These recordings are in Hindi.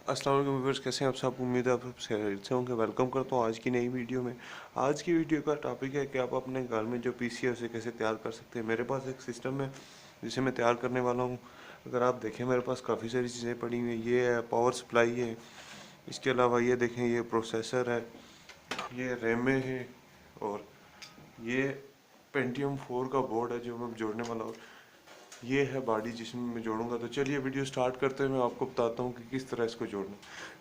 अस्सलाम वालेकुम व्यूअर्स, कैसे हैं आप सब। उम्मीद है आप सब खैरियत से होंगे। वेलकम करता हूँ आज की नई वीडियो में। आज की वीडियो का टॉपिक है कि आप अपने घर में जो पीसी है उसे कैसे तैयार कर सकते हैं। मेरे पास एक सिस्टम है जिसे मैं तैयार करने वाला हूँ। अगर आप देखें मेरे पास काफ़ी सारी चीज़ें पड़ी हुई हैं। ये है पावर सप्लाई है, इसके अलावा ये देखें ये प्रोसेसर है, ये रैमें है, और ये पेंटियम 4 का बोर्ड है जो मैं जोड़ने वाला हूँ। ये है बॉडी जिसमें मैं जोड़ूंगा। तो चलिए वीडियो स्टार्ट करते हैं। मैं आपको बताता हूँ कि किस तरह इसको जोड़ना।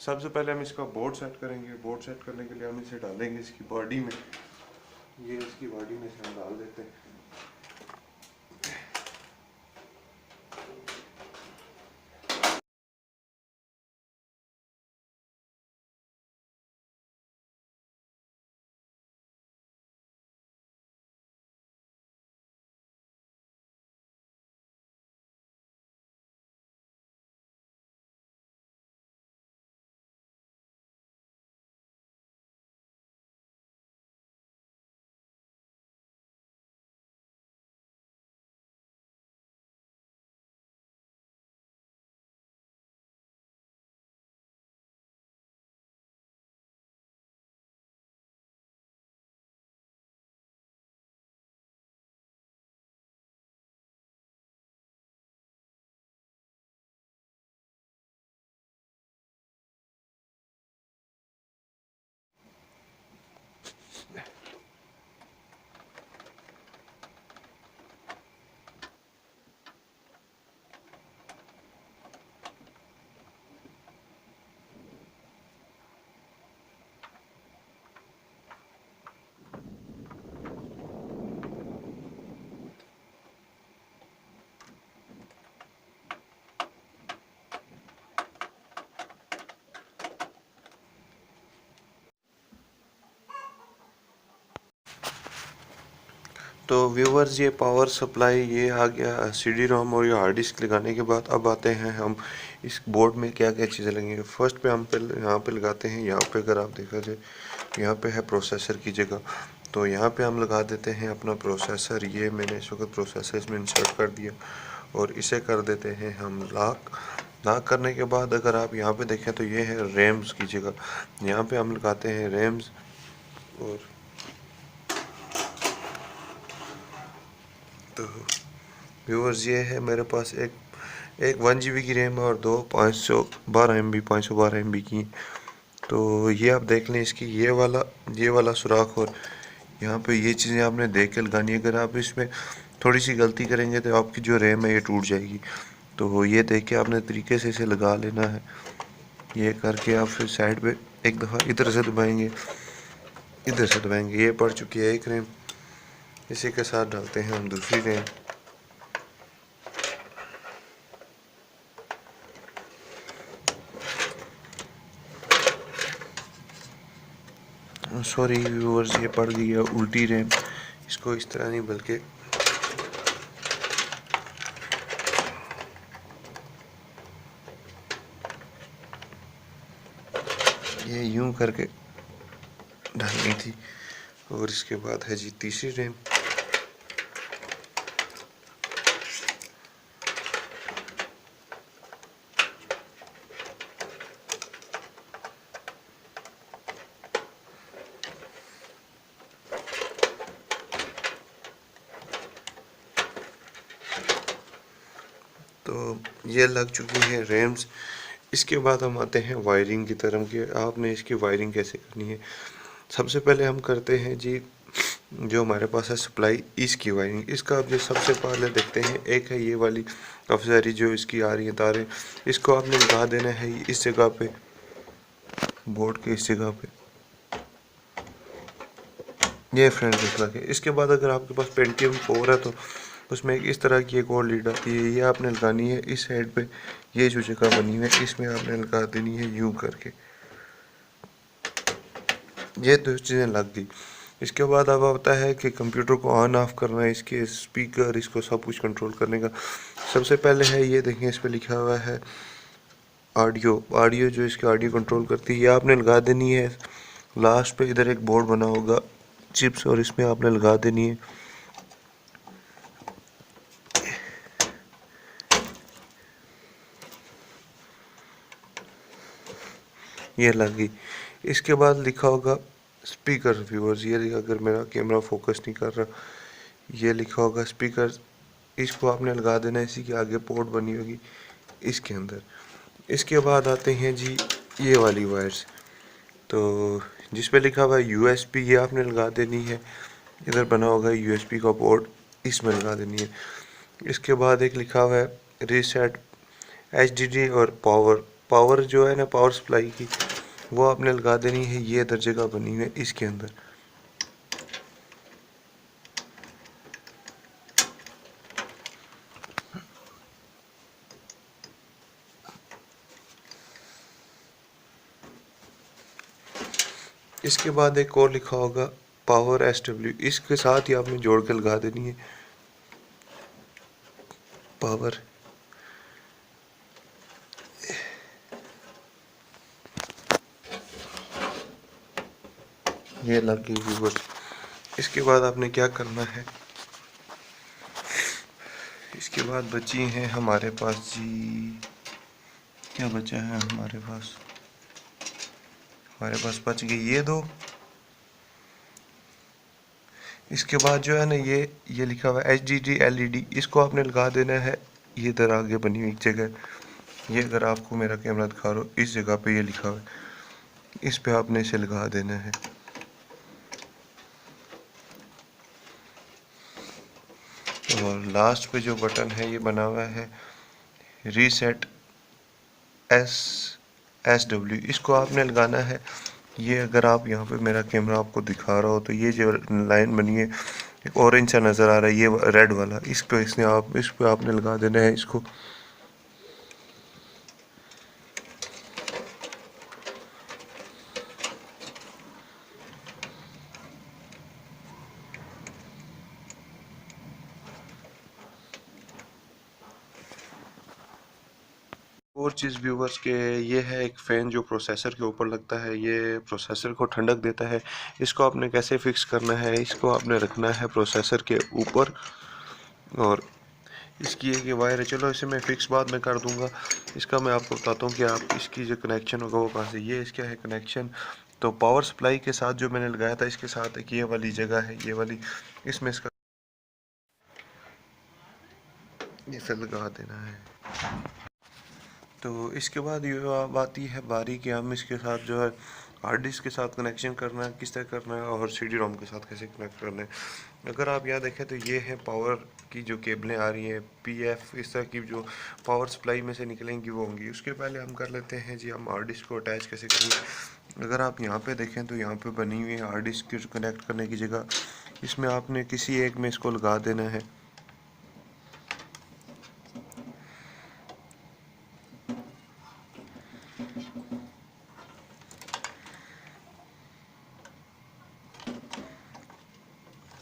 सबसे पहले हम इसका बोर्ड सेट करेंगे। बोर्ड सेट करने के लिए हम इसे डालेंगे इसकी बॉडी में। ये इसकी बॉडी में से हम डाल देते हैं। तो व्यूवर्स, ये पावर सप्लाई ये आ गया सीडी रोम और ये हार्ड डिस्क लगाने के बाद अब आते हैं हम इस बोर्ड में क्या क्या चीज़ें लगेंगी। फर्स्ट पे हम यहाँ पे लगाते हैं। यहाँ पे अगर आप देखा जाए यहाँ पे है प्रोसेसर की जगह, तो यहाँ पे हम लगा देते हैं अपना प्रोसेसर। ये मैंने इस वक्त प्रोसेसर इसमें इंसर्ट कर दिया और इसे कर देते हैं हम लॉक। लॉक करने के बाद अगर आप यहाँ पे देखें तो ये है रैम्स की जगह। यहाँ पे हम लगाते हैं रैम्स। और तो व्यूअर्स, ये है मेरे पास एक 1 GB की रैम है और दो 512 MB की। तो ये आप देख लें इसकी ये वाला सुराख, और यहाँ पे ये चीज़ें आपने देख के लगानी है। अगर आप इसमें थोड़ी सी गलती करेंगे तो आपकी जो रैम है ये टूट जाएगी। तो ये देख के आपने तरीके से इसे लगा लेना है। ये करके आप फिर साइड पे एक दफ़ा इधर से दबाएंगे, इधर से दबाएंगे। ये पड़ चुकी है एक रैम। इसी के साथ डालते हैं हम दूसरी रैम। सॉरी व्यूअर्स, ये पड़ गई है उल्टी रैम। इसको इस तरह नहीं बल्कि ये यूं करके डालनी थी। और इसके बाद है जी तीसरी रैम। तो ये लग चुकी है रैम्स। इसके बाद हम आते हैं वायरिंग की तरफ कि आपने इसकी वायरिंग कैसे करनी है। सबसे पहले हम करते हैं जी, जो हमारे पास है सप्लाई, इसकी वायरिंग। इसका आप जो सबसे पहले देखते हैं, एक है ये वाली काफ़ी सारी जो इसकी आ रही है तारें। इसको आपने लगा देना है इस जगह पे, बोर्ड के इस जगह पे। ये फ्रेंड दिखला के इसके बाद अगर आपके पास पेंटियम 4 है तो उसमें इस तरह की एक और लीड आती है। ये आपने लगानी है इस साइड पे। ये जो जगह बनी हुई है इसमें आपने लगा देनी है यूं करके। ये दो चीज़ें लग गई। इसके बाद अब आता है कि कंप्यूटर को ऑन ऑफ करना है, इसके स्पीकर, इसको सब कुछ कंट्रोल करने का। सबसे पहले है ये देखें, इस पर लिखा हुआ है ऑडियो। ऑडियो जो इसकी ऑडियो कंट्रोल करती है, ये आपने लगा देनी है लास्ट पे। इधर एक बोर्ड बना होगा चिप्स, और इसमें आपने लगा देनी है। ये लग गई। इसके बाद लिखा होगा स्पीकर व्यूअर्स, ये अगर मेरा कैमरा फोकस नहीं कर रहा, ये लिखा होगा स्पीकर, इसको आपने लगा देना है। इसी के आगे पोर्ट बनी होगी इसके अंदर। इसके बाद आते हैं जी ये वाली वायर्स, तो जिस पे लिखा हुआ है यूएसबी, ये आपने लगा देनी है। इधर बना होगा यूएसबी का पोर्ट, इसमें लगा देनी है। इसके बाद एक लिखा हुआ है रीसेट एचडीडी और पावर, पावर जो है ना पावर सप्लाई की, वो आपने लगा देनी है। ये इधर जगह बनी हुई है इसके अंदर। इसके बाद एक और लिखा होगा पावर एसडब्ल्यू, इसके साथ ही आपने जोड़ के लगा देनी है पावर। ये लग गई व्यूअर्स। इसके बाद आपने क्या करना है, इसके बाद बची हैं हमारे पास जी, क्या बचा है हमारे पास बच गई ये दो। इसके बाद जो है ना ये लिखा हुआ है H D D L E D, इसको आपने लगा देना है। ये इधर आगे बनी हुई एक जगह, ये अगर आपको मेरा कैमरा दिखा रहा हो, इस जगह पे ये लिखा हुआ है, इस पे आपने इसे लगा देना है। और लास्ट पे जो बटन है ये बना हुआ है रीसेट एस डब्ल्यू, इसको आपने लगाना है। ये अगर आप यहाँ पे मेरा कैमरा आपको दिखा रहा हो तो ये जो लाइन बनी है एक ऑरेंज सा नज़र आ रहा है, ये रेड वाला, इस पे आपने लगा देना है इसको। और चीज़ व्यूवर्स के, ये है एक फ़ैन जो प्रोसेसर के ऊपर लगता है, ये प्रोसेसर को ठंडक देता है। इसको आपने कैसे फिक्स करना है, इसको आपने रखना है प्रोसेसर के ऊपर, और इसकी एक ये वायर है, चलो इसे मैं फिक्स बाद में कर दूंगा। इसका मैं आपको बताता हूँ कि आप इसकी जो कनेक्शन होगा वो कहाँ से, ये इसका है कनेक्शन। तो पावर सप्लाई के साथ जो मैंने लगाया था, इसके साथ एक ये वाली जगह है, ये वाली, इसमें इसका इसे लगा देना है। तो इसके बाद ये अब आती है बारी कि हम इसके साथ जो है हार्ड डिस्क के साथ कनेक्शन करना है, किस तरह करना है, और CD रोम के साथ कैसे कनेक्ट करना है। अगर आप यहाँ देखें तो ये है पावर की जो केबलें आ रही हैं, PF इस तरह की जो पावर सप्लाई में से निकलेंगी वो होंगी। उसके पहले हम कर लेते हैं जी, हम हार्ड डिस्क को अटैच कैसे करेंगे। अगर आप यहाँ पे देखें तो यहाँ पे बनी हुई है हार्ड डिस्क की कनेक्ट करने की जगह, इसमें आपने किसी एक में इसको लगा देना है।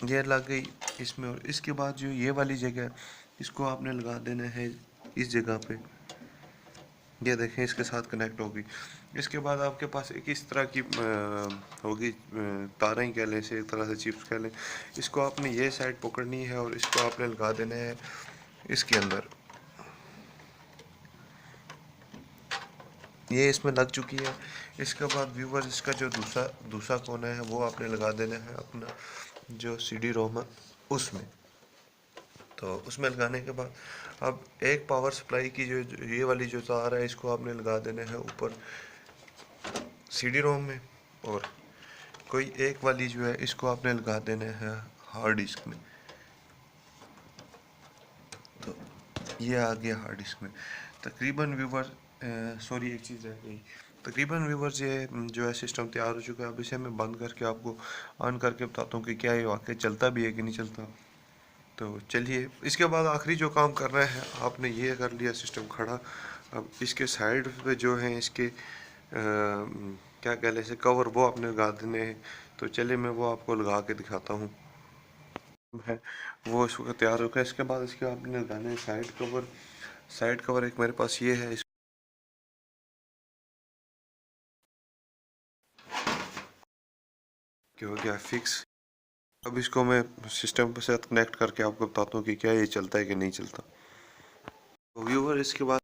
ये लग गई इसमें, और इसके बाद जो ये वाली जगह है, इसको आपने लगा देना है इस जगह पे। ये देखें इसके साथ कनेक्ट होगी। इसके बाद आपके पास एक इस तरह की होगी, तारें ही कह लें इसे, एक तरह से चिप्स कह लें। इसको आपने ये साइड पकड़नी है और इसको आपने लगा देना है इसके अंदर। ये इसमें लग चुकी है। इसके बाद व्यूवर्स इसका जो दूसरा दूसरा कोना है वो आपने लगा देना है अपना जो CD रोम है उसमें। तो उसमें लगाने के बाद अब एक पावर सप्लाई की जो ये वाली जो तार है, इसको आपने लगा देना है ऊपर CD रोम में, और कोई एक वाली जो है इसको आपने लगा देना है हार्ड डिस्क में। तो ये आ गया हार्ड डिस्क में। तकरीबन व्यूवर सॉरी एक चीज़ रह गई, तकरीबन व्यूवर्स ये जो है सिस्टम तैयार हो चुका है। अब इसे मैं बंद करके आपको ऑन करके बताता हूँ कि क्या ये वाकई चलता भी है कि नहीं चलता। तो चलिए, इसके बाद आखिरी जो काम करना है, आपने ये कर लिया सिस्टम खड़ा। अब इसके साइड पे जो है इसके क्या कह लें, कवर वो आपने लगा देने हैं। तो चलिए मैं वो आपको लगा के दिखाता हूँ है, वो इस वक्त तैयार हो गया। इसके बाद इसके आपने लगाने हैं साइड कवर। साइड कवर एक मेरे पास ये है, इसके हो गया फिक्स। अब इसको मैं सिस्टम के साथ कनेक्ट करके आपको बताता हूँ कि क्या ये चलता है कि नहीं चलता। तो व्यूवर इसके बाद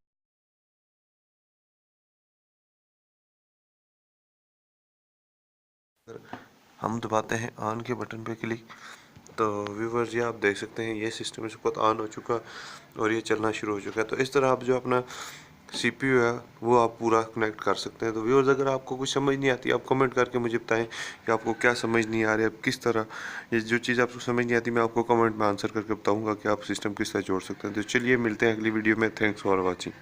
हम दबाते हैं ऑन के बटन पे क्लिक, तो व्यूवर्स ये आप देख सकते हैं ये सिस्टम इस वक्त ऑन हो चुका और ये चलना शुरू हो चुका है। तो इस तरह आप जो अपना CPU है वो आप पूरा कनेक्ट कर सकते हैं। तो व्यूअर्स अगर आपको कुछ समझ नहीं आती आप कमेंट करके मुझे बताएं कि आपको क्या समझ नहीं आ रहा है, किस तरह ये जो चीज़ आपको समझ नहीं आती मैं आपको कमेंट में आंसर करके बताऊंगा कि आप सिस्टम किस तरह जोड़ सकते हैं। तो चलिए मिलते हैं अगली वीडियो में। Thanks for watching.